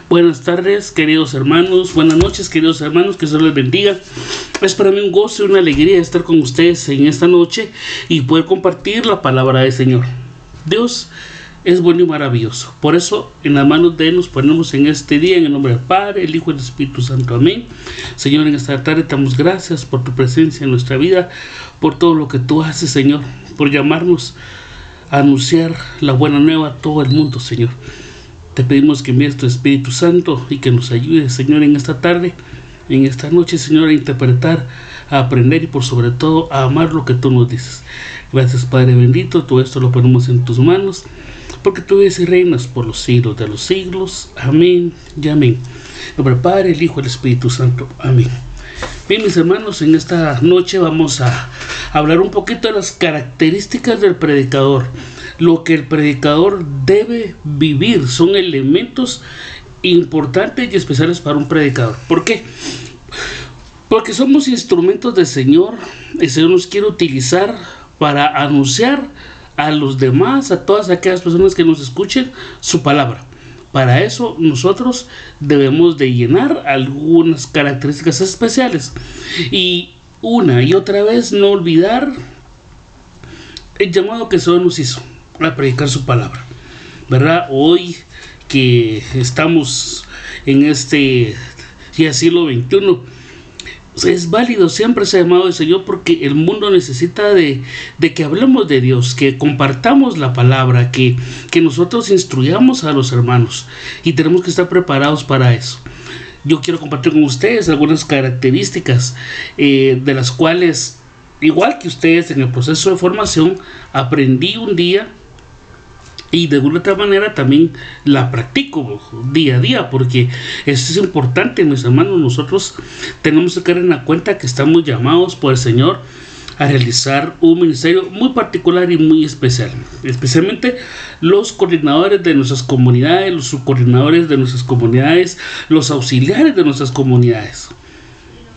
Buenas tardes, queridos hermanos. Buenas noches, queridos hermanos. Que Dios les bendiga. Es para mí un gozo y una alegría estar con ustedes en esta noche y poder compartir la palabra del Señor. Dios es bueno y maravilloso. Por eso, en las manos de Él nos ponemos en este día, en el nombre del Padre, el Hijo y el Espíritu Santo. Amén. Señor, en esta tarde te damos gracias por tu presencia en nuestra vida, por todo lo que tú haces, Señor, por llamarnos a anunciar la buena nueva a todo el mundo, Señor. Te pedimos que envíes tu Espíritu Santo y que nos ayude, Señor, en esta tarde, en esta noche, Señor, a interpretar, a aprender y por sobre todo a amar lo que tú nos dices. Gracias, Padre bendito. Todo esto lo ponemos en tus manos, porque tú vives y reinas por los siglos de los siglos. Amén y amén. En nombre del Padre, el Hijo y el Espíritu Santo. Amén. Bien, mis hermanos, en esta noche vamos a hablar un poquito de las características del predicador. Lo que el predicador debe vivir son elementos importantes y especiales para un predicador. ¿Por qué? Porque somos instrumentos del Señor. El Señor nos quiere utilizar para anunciar a los demás, a todas aquellas personas que nos escuchen, su palabra. Para eso nosotros debemos de llenar algunas características especiales. Y una y otra vez no olvidar el llamado que el Señor nos hizo a predicar su palabra, ¿verdad? Hoy que estamos en este ya siglo XXI, es válido siempre ese llamado del Señor, porque el mundo necesita de que hablemos de Dios, que compartamos la palabra, que nosotros instruyamos a los hermanos, y tenemos que estar preparados para eso. Yo quiero compartir con ustedes algunas características de las cuales, igual que ustedes en el proceso de formación, aprendí un día y de alguna otra manera también la practico día a día, porque esto es importante, mis hermanos. Nosotros tenemos que tener en cuenta que estamos llamados por el Señor a realizar un ministerio muy particular y muy especial, especialmente los coordinadores de nuestras comunidades, los subcoordinadores de nuestras comunidades, los auxiliares de nuestras comunidades.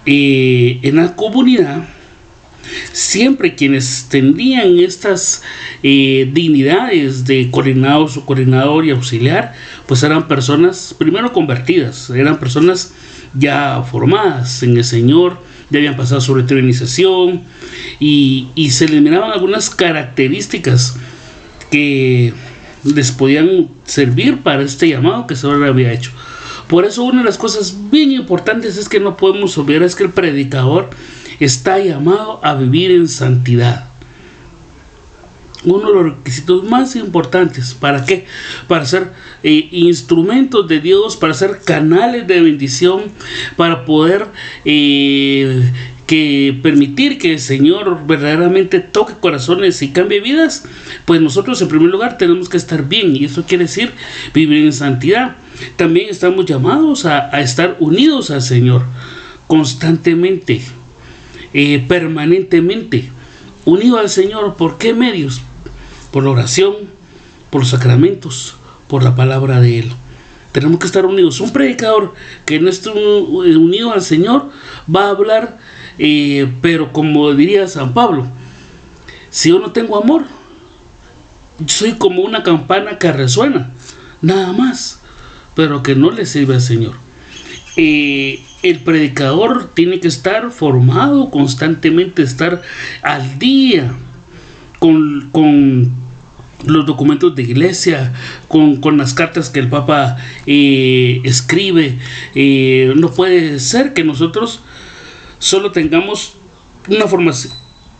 En la comunidad, siempre quienes tenían estas dignidades de coordinador, subcoordinador y auxiliar, pues eran personas primero convertidas, eran personas ya formadas en el Señor, ya habían pasado su retiro de iniciación, y se les miraban algunas características que les podían servir para este llamado que el Señor había hecho. Por eso una de las cosas bien importantes es que no podemos olvidar es que el predicador está llamado a vivir en santidad. Uno de los requisitos más importantes. ¿Para qué? Para ser instrumentos de Dios, para ser canales de bendición, para poder permitir que el Señor verdaderamente toque corazones y cambie vidas. Pues nosotros en primer lugar tenemos que estar bien, y eso quiere decir vivir en santidad. También estamos llamados a estar unidos al Señor constantemente, permanentemente unido al Señor. ¿Por qué medios? Por la oración, por los sacramentos, por la palabra de Él. Tenemos que estar unidos. Un predicador que no esté unido al Señor va a hablar, pero como diría San Pablo, si yo no tengo amor, soy como una campana que resuena, nada más, pero que no le sirve al Señor. El predicador tiene que estar formado constantemente, estar al día con los documentos de iglesia, con las cartas que el Papa escribe. No puede ser que nosotros solo tengamos una formación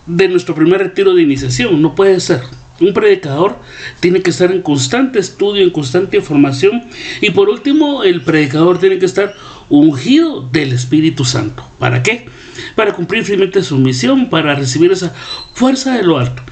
de nuestro primer retiro de iniciación. No puede ser. Un predicador tiene que estar en constante estudio, en constante formación. Y por último, el predicador tiene que estar ungido del Espíritu Santo. ¿Para qué? Para cumplir fielmente su misión, para recibir esa fuerza de lo alto.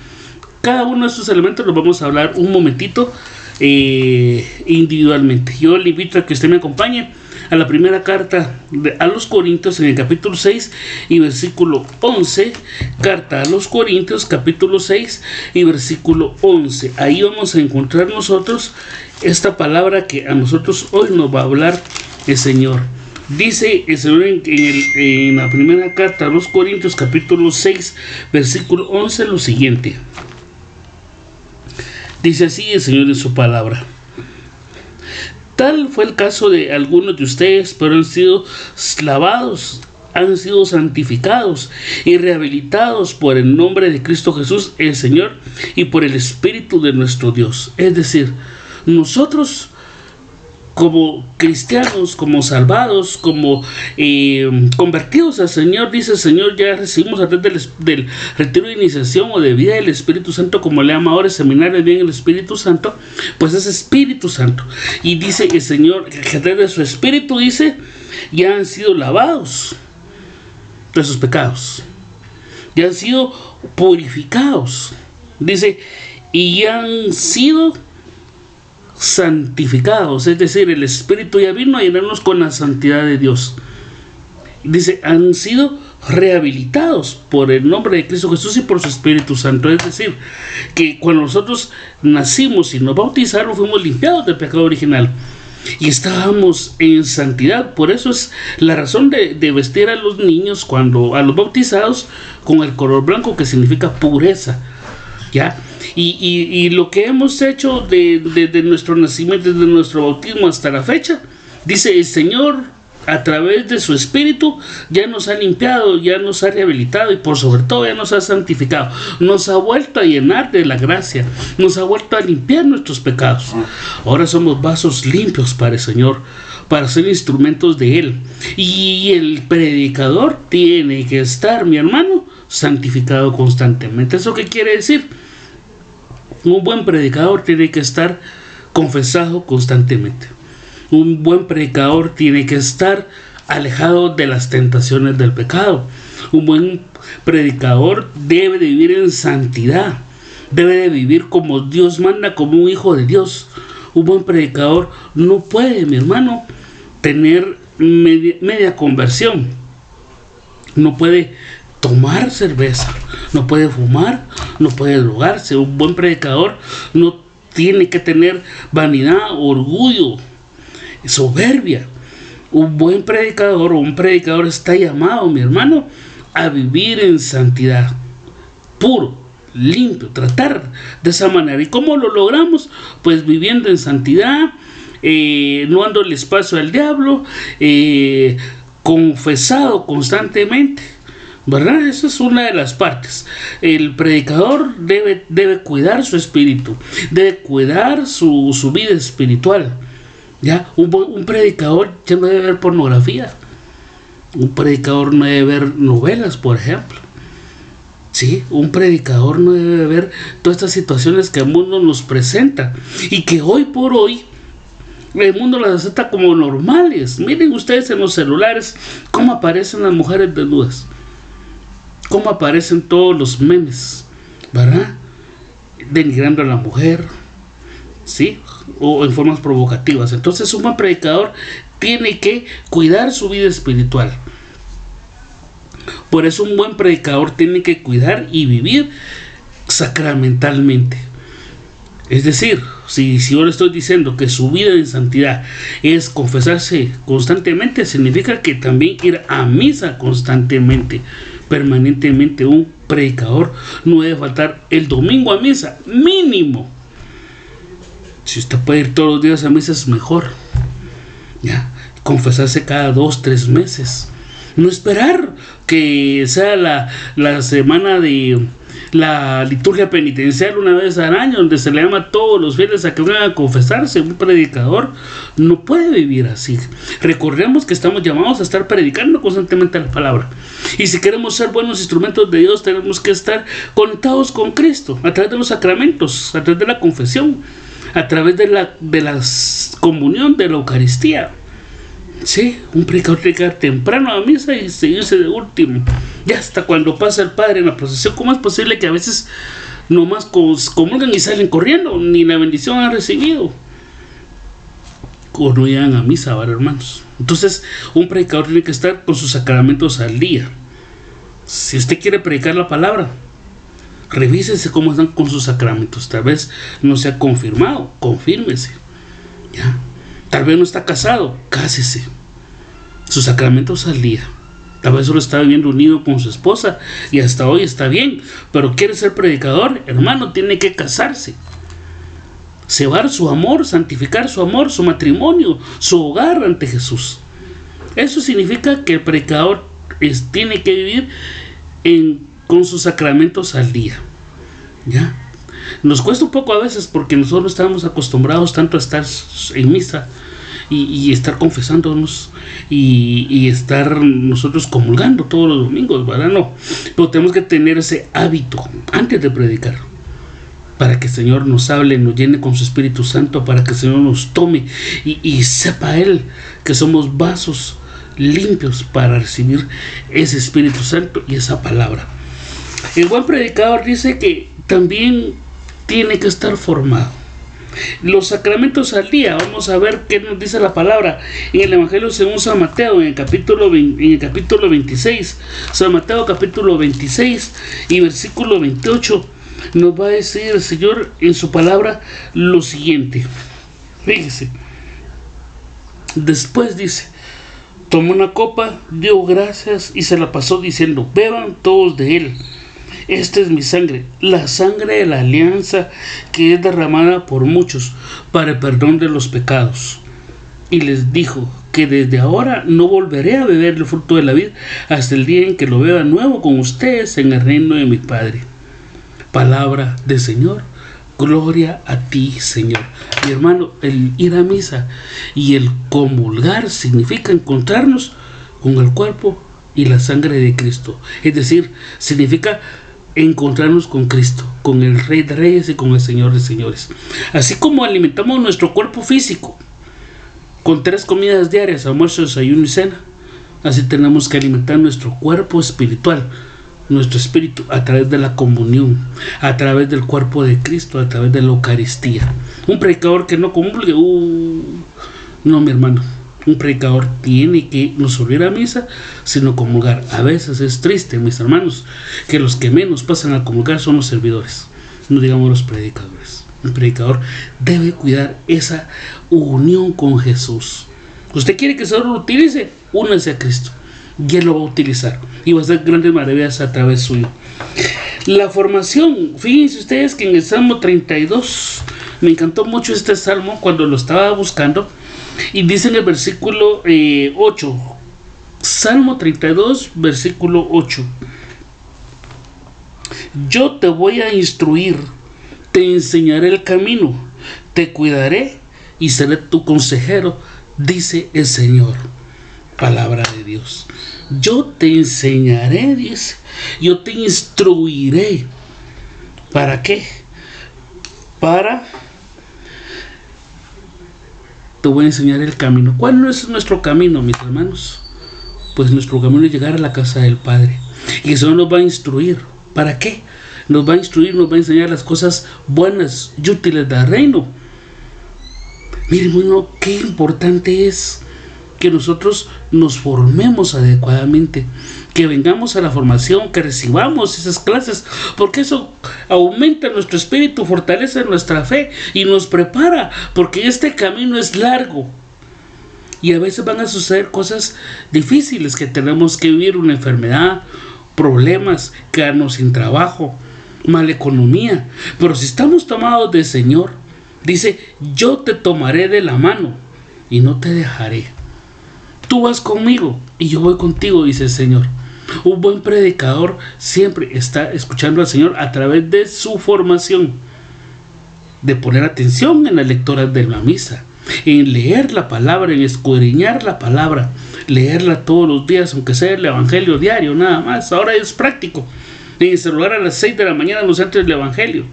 Cada uno de estos elementos los vamos a hablar un momentito individualmente. Yo le invito a que usted me acompañe a la primera carta a los Corintios, en el capítulo 6 y versículo 11. Carta a los Corintios, capítulo 6 y versículo 11. Ahí vamos a encontrar nosotros esta palabra que a nosotros hoy nos va a hablar el Señor. Dice el Señor en la primera carta a los Corintios, capítulo 6, versículo 11, lo siguiente. Dice así el Señor en su palabra: Tal fue el caso de algunos de ustedes, pero han sido lavados, han sido santificados y rehabilitados por el nombre de Cristo Jesús el Señor y por el Espíritu de nuestro Dios. Es decir, nosotros como cristianos, como salvados, como convertidos al Señor, dice el Señor, ya recibimos a través del retiro de iniciación o de vida del Espíritu Santo, como le llama ahora el seminario, bien el Espíritu Santo, pues es Espíritu Santo. Y dice el Señor que a través de su Espíritu, dice, ya han sido lavados de sus pecados, ya han sido purificados, dice, y ya han sido santificados, es decir, el Espíritu ya vino a llenarnos con la santidad de Dios. Dice, han sido rehabilitados por el nombre de Cristo Jesús y por su Espíritu Santo. Es decir, que cuando nosotros nacimos y nos bautizaron, fuimos limpiados del pecado original y estábamos en santidad. Por eso es la razón de vestir a los niños, a los bautizados, con el color blanco, que significa pureza, ¿ya? Y lo que hemos hecho desde nuestro nacimiento, desde nuestro bautismo hasta la fecha, dice el Señor, a través de su Espíritu, ya nos ha limpiado, ya nos ha rehabilitado y por sobre todo ya nos ha santificado. Nos ha vuelto a llenar de la gracia, nos ha vuelto a limpiar nuestros pecados. Ahora somos vasos limpios para el Señor, para ser instrumentos de Él. Y el predicador tiene que estar, mi hermano, santificado constantemente. ¿Eso qué quiere decir? Un buen predicador tiene que estar confesado constantemente. Un buen predicador tiene que estar alejado de las tentaciones del pecado. Un buen predicador debe de vivir en santidad. Debe de vivir como Dios manda, como un hijo de Dios. Un buen predicador no puede, mi hermano, tener media conversión. No puede tomar cerveza, no puede fumar, no puede drogarse. Un buen predicador no tiene que tener vanidad, orgullo, soberbia. Un buen predicador o un predicador está llamado, mi hermano, a vivir en santidad, puro, limpio, tratar de esa manera. ¿Y cómo lo logramos? Pues viviendo en santidad, no dando el espacio al diablo, confesado constantemente, ¿verdad? Esa es una de las partes. El predicador debe cuidar su espíritu, debe cuidar su vida espiritual. ¿Ya? Un predicador ya no debe ver pornografía. Un predicador no debe ver novelas, por ejemplo. ¿Sí? Un predicador no debe ver todas estas situaciones que el mundo nos presenta y que hoy por hoy el mundo las acepta como normales. Miren ustedes en los celulares cómo aparecen las mujeres desnudas, cómo aparecen todos los memes, ¿verdad? Denigrando a la mujer, ¿sí? O en formas provocativas. Entonces un buen predicador tiene que cuidar su vida espiritual. Por eso un buen predicador tiene que cuidar y vivir sacramentalmente. Es decir, si yo le estoy diciendo que su vida en santidad es confesarse constantemente, significa que también ir a misa constantemente, permanentemente. Un predicador no debe faltar el domingo a misa, mínimo. Si usted puede ir todos los días a misa es mejor, ¿ya? Confesarse cada 2-3 meses. No esperar que sea la semana de la liturgia penitencial una vez al año, donde se le llama a todos los fieles a que vengan a confesarse. Un predicador no puede vivir así. Recordemos que estamos llamados a estar predicando constantemente la palabra. Y si queremos ser buenos instrumentos de Dios, tenemos que estar conectados con Cristo a través de los sacramentos, a través de la confesión, a través de la comunión, de la Eucaristía. Sí, un predicador tiene que ir temprano a misa y seguirse de último, ya hasta cuando pasa el Padre en la procesión. ¿Cómo es posible que a veces nomás comulgan y salen corriendo, ni la bendición han recibido, o no llegan a misa, ¿verdad, hermanos? Entonces un predicador tiene que estar con sus sacramentos al día. Si usted quiere predicar la palabra, revísese cómo están con sus sacramentos. Tal vez no se ha confirmado, confírmese, ¿ya? Tal vez no está casado, cásese. Sus sacramentos al día. Tal vez solo está viviendo unido con su esposa y hasta hoy está bien, pero quiere ser predicador, hermano, tiene que casarse. cebar su amor, santificar su amor, su matrimonio, su hogar ante Jesús. Eso significa que el predicador tiene que vivir con sus sacramentos al día. ¿Ya? Nos cuesta un poco a veces porque nosotros estamos acostumbrados tanto a estar en misa y estar confesándonos y estar nosotros comulgando todos los domingos, ¿verdad? No, pero tenemos que tener ese hábito antes de predicar, para que el Señor nos hable, nos llene con su Espíritu Santo, para que el Señor nos tome y sepa Él que somos vasos limpios para recibir ese Espíritu Santo y esa palabra. El buen predicador dice que también tiene que estar formado. Los sacramentos al día, vamos a ver qué nos dice la palabra en el Evangelio según San Mateo, en el capítulo 26, San Mateo capítulo 26 y versículo 28, nos va a decir el Señor en su palabra lo siguiente. Fíjese, después dice: tomó una copa, dio gracias y se la pasó diciendo: beban todos de él. Esta es mi sangre, la sangre de la alianza que es derramada por muchos para el perdón de los pecados. Y les dijo que desde ahora no volveré a beber el fruto de la vid hasta el día en que lo beba nuevo con ustedes en el reino de mi Padre. Palabra del Señor. Gloria a ti, Señor. Mi hermano, el ir a misa y el comulgar significa encontrarnos con el cuerpo y la sangre de Cristo. Es decir, significa encontrarnos con Cristo, con el Rey de Reyes y con el Señor de Señores. Así como alimentamos nuestro cuerpo físico con 3 comidas diarias, almuerzo, desayuno y cena, así tenemos que alimentar nuestro cuerpo espiritual, nuestro espíritu, a través de la comunión, a través del cuerpo de Cristo, a través de la Eucaristía. Un predicador que no comulgue, no, mi hermano. Un predicador tiene que no solo ir a misa, sino comulgar. A veces es triste, mis hermanos, que los que menos pasan a comulgar son los servidores, no digamos los predicadores. Un predicador debe cuidar esa unión con Jesús. Usted quiere que el Señor lo utilice, únase a Cristo y Él lo va a utilizar y va a hacer grandes maravillas a través suyo. La formación, fíjense ustedes que en el Salmo 32, me encantó mucho este salmo cuando lo estaba buscando, y dice en el versículo 8, Salmo 32, versículo 8: yo te voy a instruir, te enseñaré el camino, te cuidaré y seré tu consejero, dice el Señor. Palabra de Dios. Yo te enseñaré, dice, yo te instruiré. ¿Para qué? Te voy a enseñar el camino. ¿Cuál es nuestro camino, mis hermanos? Pues nuestro camino es llegar a la casa del Padre. Y eso nos va a instruir. ¿Para qué? Nos va a instruir, nos va a enseñar las cosas buenas y útiles del reino. Miren, bueno, qué importante es que nosotros nos formemos adecuadamente, que vengamos a la formación, que recibamos esas clases, porque eso aumenta nuestro espíritu, fortalece nuestra fe y nos prepara, porque este camino es largo y a veces van a suceder cosas difíciles, que tenemos que vivir una enfermedad, problemas, quedarnos sin trabajo, mala economía. Pero si estamos tomados del Señor, dice: yo te tomaré de la mano y no te dejaré. Tú vas conmigo y yo voy contigo, dice el Señor. Un buen predicador siempre está escuchando al Señor a través de su formación, de poner atención en las lecturas de la misa, en leer la palabra, en escudriñar la palabra, leerla todos los días, aunque sea el Evangelio diario, nada más. Ahora es práctico. En el celular a las 6 de la mañana nos entra el Evangelio,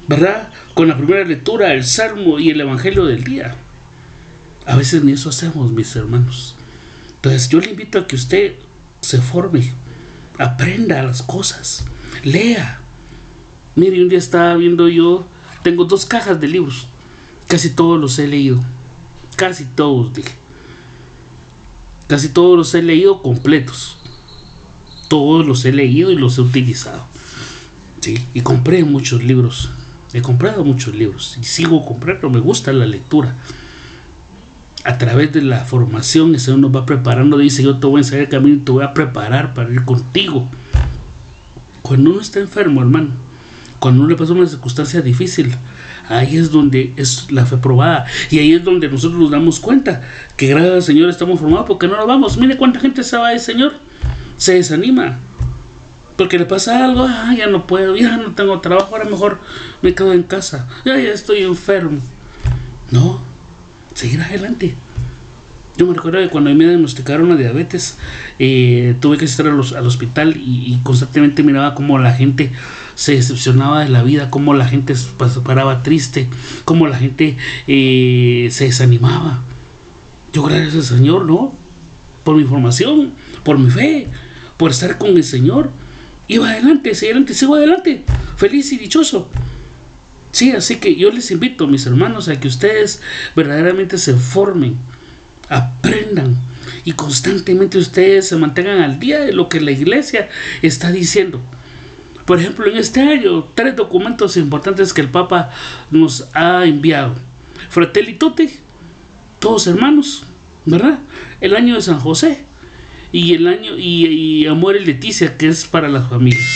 ¿verdad? Con la primera lectura, el Salmo y el Evangelio del día. A veces ni eso hacemos, mis hermanos. Entonces yo le invito a que usted se forme, aprenda las cosas, lea. Mire, un día estaba viendo, yo tengo 2 cajas de libros, casi todos los he leído, casi todos, dije. Casi todos los he leído completos, todos los he leído y los he utilizado. Sí, y compré muchos libros, he comprado muchos libros y sigo comprando, me gusta la lectura. A través de la formación, el Señor nos va preparando. Dice: yo te voy a enseñar el camino y te voy a preparar para ir contigo. Cuando uno está enfermo, hermano, cuando uno le pasa una circunstancia difícil, Ahí es donde es la fe probada. Y ahí es donde nosotros nos damos cuenta que gracias al Señor estamos formados, porque no nos vamos. Mire cuánta gente se va del Señor, se desanima, porque le pasa algo. Ya no puedo, ya no tengo trabajo, ahora mejor me quedo en casa, ya estoy enfermo. No, seguir adelante. Yo me recuerdo que cuando me diagnosticaron la diabetes, tuve que estar al hospital y constantemente miraba cómo la gente se decepcionaba de la vida, cómo la gente se paraba triste, cómo la gente se desanimaba. Yo, gracias al Señor, ¿no? Por mi formación, por mi fe, por estar con el Señor, iba adelante, sigo adelante, feliz y dichoso. Sí, así que yo les invito, mis hermanos, a que ustedes verdaderamente se formen, aprendan y constantemente ustedes se mantengan al día de lo que la iglesia está diciendo. Por ejemplo, en este año, 3 documentos importantes que el Papa nos ha enviado: Fratelli Tutti, todos hermanos, ¿verdad? El año de San José y el año y Amor y Leticia, que es para las familias.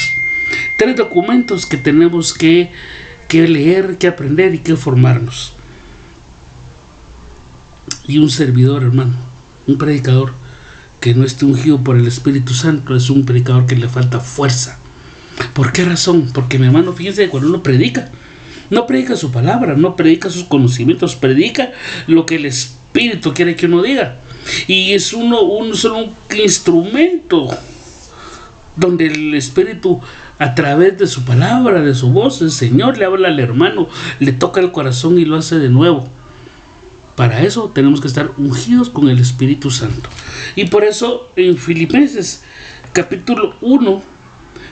3 documentos que tenemos que leer, que aprender y que formarnos. Y un servidor, hermano, un predicador que no esté ungido por el Espíritu Santo, es un predicador que le falta fuerza. ¿Por qué razón? Porque, mi hermano, fíjense que cuando uno predica, no predica su palabra, no predica sus conocimientos, predica lo que el Espíritu quiere que uno diga. Y es solo un instrumento donde el Espíritu, a través de su palabra, de su voz, el Señor le habla al hermano, le toca el corazón y lo hace de nuevo. Para eso tenemos que estar ungidos con el Espíritu Santo. Y por eso en Filipenses capítulo 1,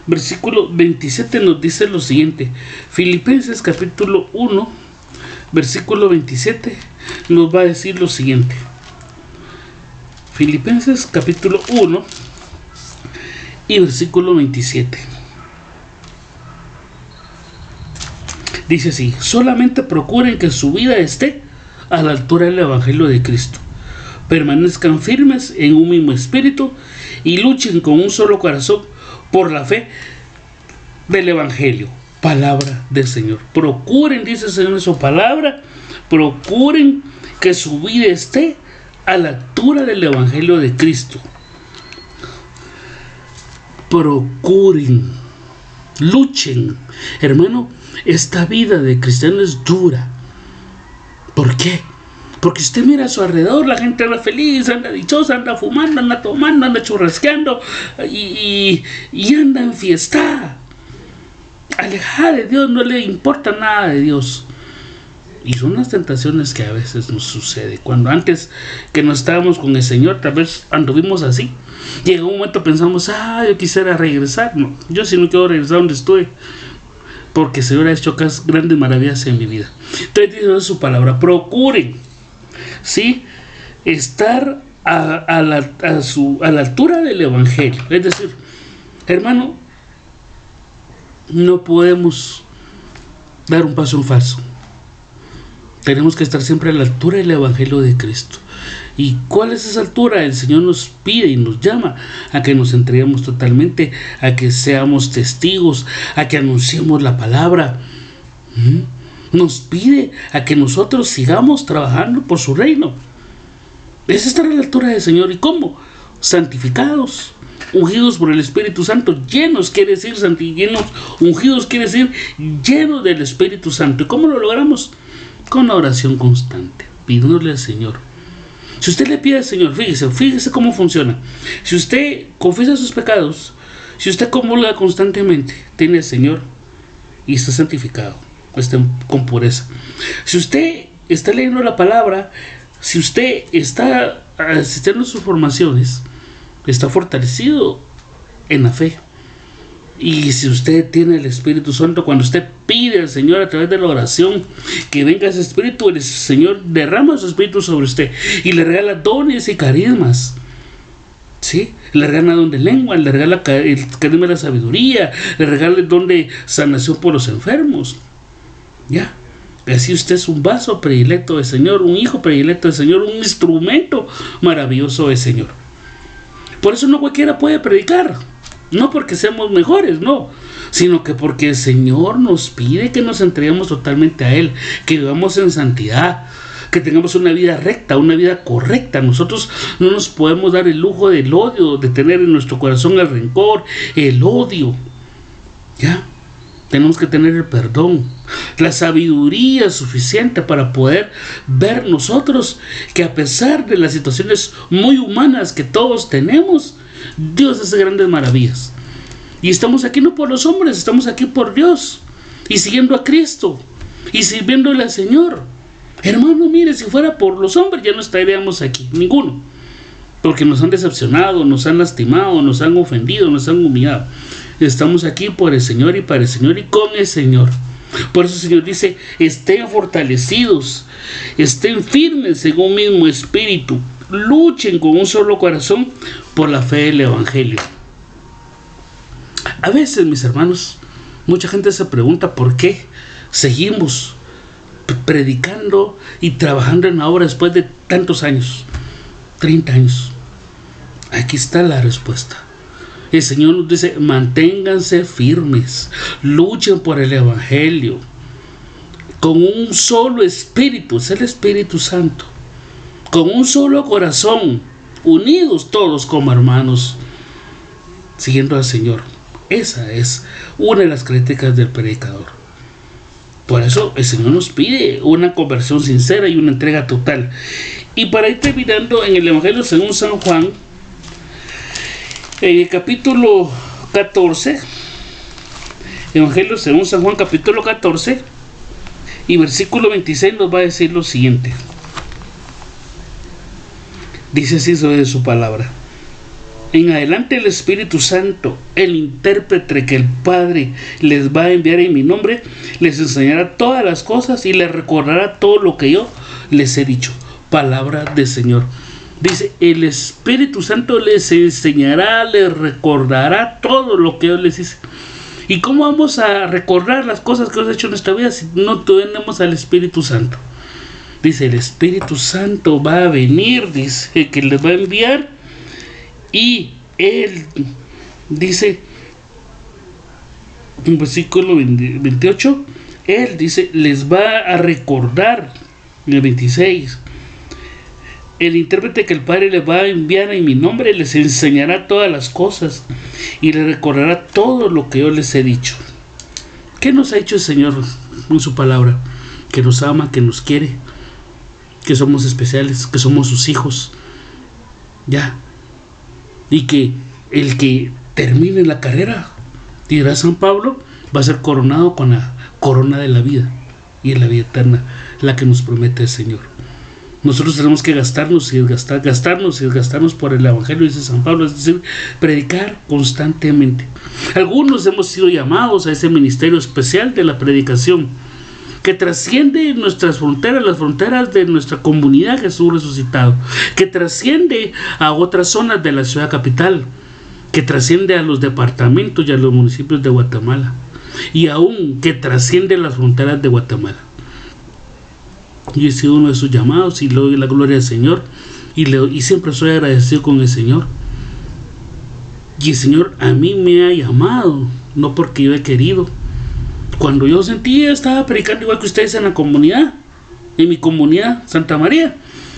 versículo 27 nos dice lo siguiente. Filipenses capítulo 1, versículo 27 nos va a decir lo siguiente. Filipenses capítulo 1 y versículo 27. Dice así: solamente procuren que su vida esté a la altura del Evangelio de Cristo. Permanezcan firmes en un mismo espíritu y luchen con un solo corazón por la fe del Evangelio. Palabra del Señor. Procuren, dice el Señor en su palabra, procuren que su vida esté a la altura del Evangelio de Cristo. Procuren, luchen. Hermano, esta vida de cristiano es dura. ¿Por qué? Porque usted mira a su alrededor, la gente anda feliz, anda dichosa, anda fumando, anda tomando, anda churrasqueando y anda enfiestada, alejada de Dios, no le importa nada de Dios. Y son las tentaciones que a veces nos sucede. Cuando antes que no estábamos con el Señor, tal vez anduvimos así. Llega un momento pensamos, yo quisiera regresar. No, yo sí no quiero regresar donde estoy, porque el Señor ha hecho grandes maravillas en mi vida. Entonces dice su palabra: procuren, ¿sí?, estar a la altura del Evangelio. Es decir, hermano, no podemos dar un paso en falso. Tenemos que estar siempre a la altura del Evangelio de Cristo. ¿Y cuál es esa altura? El Señor nos pide y nos llama a que nos entreguemos totalmente, a que seamos testigos, a que anunciemos la palabra. Nos pide a que nosotros sigamos trabajando por su reino. Es estar a la altura del Señor. ¿Y cómo? Santificados, ungidos por el Espíritu Santo. Llenos quiere decir llenos, ungidos quiere decir llenos del Espíritu Santo. ¿Y cómo lo logramos? Con la oración constante, pidiéndole al Señor. Si usted le pide al Señor, fíjese cómo funciona. Si usted confiesa sus pecados, si usted comulga constantemente, tiene al Señor y está santificado, está con pureza. Si usted está leyendo la palabra, si usted está asistiendo a sus formaciones, está fortalecido en la fe. Y si usted tiene el Espíritu Santo, cuando usted pide al Señor a través de la oración que venga ese Espíritu, el Señor derrama su Espíritu sobre usted y le regala dones y carismas, ¿sí? Le regala don de lengua, le regala el carisma de la sabiduría, le regala el don de sanación por los enfermos. ¿Ya? Así usted es un vaso predilecto del Señor, un hijo predilecto del Señor, un instrumento maravilloso del Señor. Por eso no cualquiera puede predicar. No porque seamos mejores, no, sino que porque el Señor nos pide que nos entreguemos totalmente a Él, que vivamos en santidad, que tengamos una vida recta, una vida correcta. Nosotros no nos podemos dar el lujo del odio, de tener en nuestro corazón el rencor, el odio. ¿Ya? Tenemos que tener el perdón, la sabiduría suficiente para poder ver nosotros que a pesar de las situaciones muy humanas que todos tenemos, Dios hace grandes maravillas. Y estamos aquí no por los hombres, estamos aquí por Dios, y siguiendo a Cristo, y sirviéndole al Señor. Hermano, mire, si fuera por los hombres ya no estaríamos aquí, ninguno. Porque nos han decepcionado, nos han lastimado, nos han ofendido, nos han humillado. Estamos aquí por el Señor y para el Señor y con el Señor. Por eso el Señor dice, estén fortalecidos, estén firmes en un mismo espíritu, luchen con un solo corazón por la fe del Evangelio. A veces, mis hermanos, mucha gente se pregunta por qué seguimos predicando y trabajando en la obra después de tantos años, 30 años. Aquí está la respuesta. El Señor nos dice, manténganse firmes, luchen por el Evangelio, con un solo espíritu, es el Espíritu Santo, con un solo corazón, unidos todos como hermanos, siguiendo al Señor. Esa es una de las críticas del predicador. Por eso el Señor nos pide una conversión sincera y una entrega total. Y para ir terminando, en el Evangelio según San Juan, en el capítulo 14, Evangelio según San Juan, capítulo 14, y versículo 26 nos va a decir lo siguiente. Dice así sobre su palabra: en adelante el Espíritu Santo, el intérprete que el Padre les va a enviar en mi nombre, les enseñará todas las cosas y les recordará todo lo que yo les he dicho. Palabra del Señor. Dice, el Espíritu Santo les enseñará, les recordará todo lo que yo les hice. ¿Y cómo vamos a recordar las cosas que hemos hecho en nuestra vida si no tenemos al Espíritu Santo? Dice, el Espíritu Santo va a venir, dice, que les va a enviar. Y Él, dice, en versículo 28, Él, dice, les va a recordar, en el 26, el intérprete que el Padre les va a enviar en mi nombre les enseñará todas las cosas y les recordará todo lo que yo les he dicho. ¿Qué nos ha hecho el Señor en su palabra? Que nos ama, que nos quiere, que somos especiales, que somos sus hijos. Ya. Y que el que termine la carrera, dirá San Pablo, va a ser coronado con la corona de la vida y en la vida eterna, la que nos promete el Señor. Nosotros tenemos que gastarnos y desgastarnos por el Evangelio, dice San Pablo, es decir, predicar constantemente. Algunos hemos sido llamados a ese ministerio especial de la predicación, que trasciende nuestras fronteras, las fronteras de nuestra comunidad Jesús resucitado, que trasciende a otras zonas de la ciudad capital, que trasciende a los departamentos y a los municipios de Guatemala, y aún que trasciende las fronteras de Guatemala. Yo he sido uno de sus llamados y le doy la gloria al Señor y siempre soy agradecido con el Señor. Y el Señor a mí me ha llamado, no porque yo he querido. Cuando yo sentía, estaba predicando igual que ustedes en la comunidad, en mi comunidad Santa María,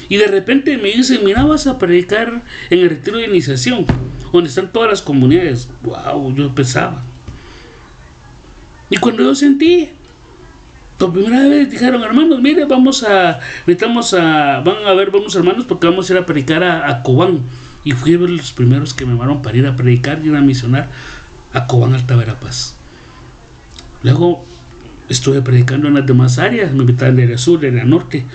y de repente me dicen, mira, vas a predicar en el retiro de iniciación, donde están todas las comunidades. Wow, yo pensaba. Y cuando yo sentí, por primera vez dijeron, hermanos, mire, van a ver, vamos hermanos, porque vamos a ir a predicar a Cobán. Y fui los primeros que me llamaron para ir a predicar y ir a misionar a Cobán, Alta Verapaz. Luego estuve predicando en las demás áreas, me invitaban de área sur, de área norte.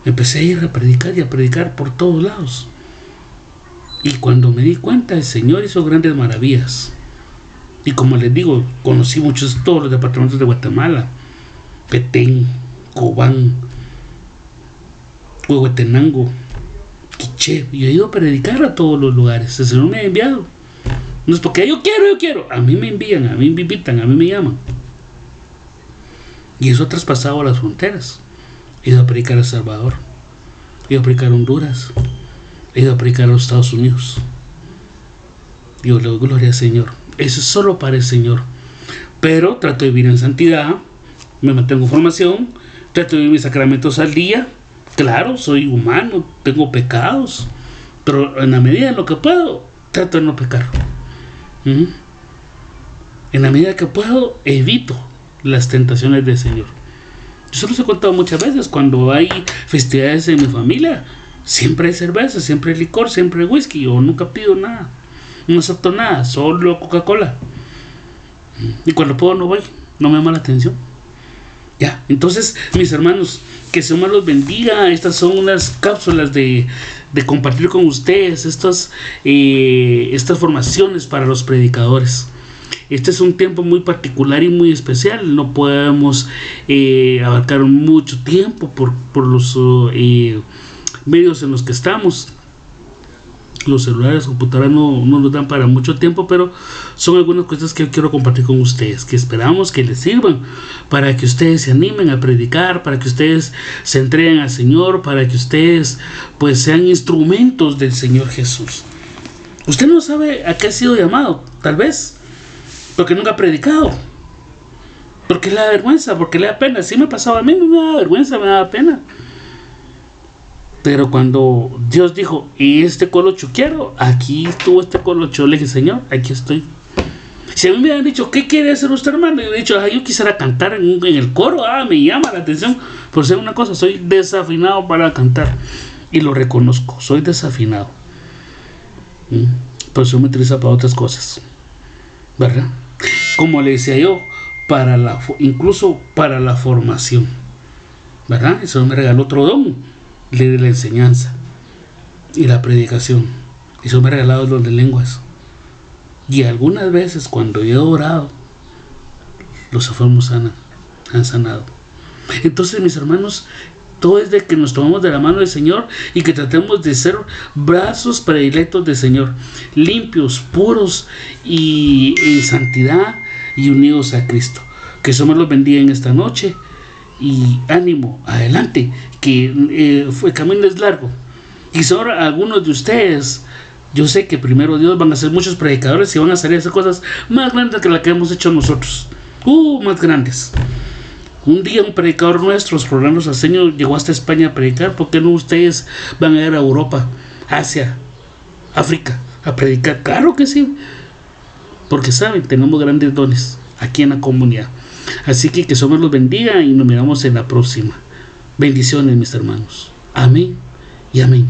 Empecé a ir a predicar y a predicar por todos lados. Y cuando me di cuenta, el Señor hizo grandes maravillas. Y como les digo, conocí todos los departamentos de Guatemala. Petén, Cobán, Huehuetenango, Quiché. Y he ido a predicar a todos los lugares. El Señor me ha enviado. No es porque yo quiero. A mí me envían, a mí me invitan, a mí me llaman. Y eso ha traspasado las fronteras. He ido a predicar a El Salvador, he ido a predicar a Honduras, he ido a predicar a los Estados Unidos. Yo le doy gloria al Señor Eso es solo para el Señor. Pero trato de vivir en santidad, me mantengo en formación, trato de vivir mis sacramentos al día. Claro, soy humano, tengo pecados, pero en la medida en lo que puedo, trato de no pecar. En la medida que puedo, evito las tentaciones del Señor. Yo se los he contado muchas veces, cuando hay festividades en mi familia, siempre hay cerveza, siempre hay licor, siempre hay whisky. Yo nunca pido nada, no acepto nada, solo Coca-Cola. Y cuando puedo no voy, no me llama la atención. Ya, entonces, mis hermanos, que el Señor los bendiga. Estas son unas cápsulas de compartir con ustedes estas formaciones para los predicadores. Este es un tiempo muy particular y muy especial. No podemos abarcar mucho tiempo por los medios en los que estamos. Los celulares, computadoras no nos dan para mucho tiempo, pero son algunas cosas que yo quiero compartir con ustedes, que esperamos que les sirvan para que ustedes se animen a predicar, para que ustedes se entreguen al Señor, para que ustedes pues sean instrumentos del Señor Jesús. Usted no sabe a qué ha sido llamado, tal vez porque nunca ha predicado, porque le da vergüenza, porque le da pena. Sí me pasaba a mí, me da vergüenza, me da pena. Pero cuando Dios dijo, y este colocho quiero, aquí estuvo este colocho, le dije, Señor, aquí estoy. Si a mí me habían dicho, ¿qué quiere hacer usted, hermano? Y yo he dicho, yo quisiera cantar en el coro, me llama la atención. Por ser una cosa, soy desafinado para cantar. Y lo reconozco, soy desafinado. Pero eso me utiliza para otras cosas, ¿verdad? Como le decía yo, incluso para la formación, ¿verdad? Eso me regaló otro don, de la enseñanza y la predicación. Eso me ha regalado los de lenguas. Y algunas veces cuando yo he orado, los enfermos han sanado. Entonces, mis hermanos, todo es de que nos tomemos de la mano del Señor y que tratemos de ser brazos predilectos del Señor, limpios, puros y en santidad y unidos a Cristo. Que el Señor los bendiga en esta noche. Y ánimo, adelante, que el camino es largo. Y ahora algunos de ustedes, yo sé que primero Dios van a ser muchos predicadores y van a salir a hacer cosas más grandes que las que hemos hecho nosotros. Más grandes. Un día un predicador nuestro, Rolando Saceño, llegó hasta España a predicar. ¿Por qué no ustedes van a ir a Europa, Asia, África a predicar? Claro que sí, porque saben, tenemos grandes dones aquí en la comunidad. Así que el Señor los bendiga y nos miramos en la próxima. Bendiciones, mis hermanos. Amén y amén.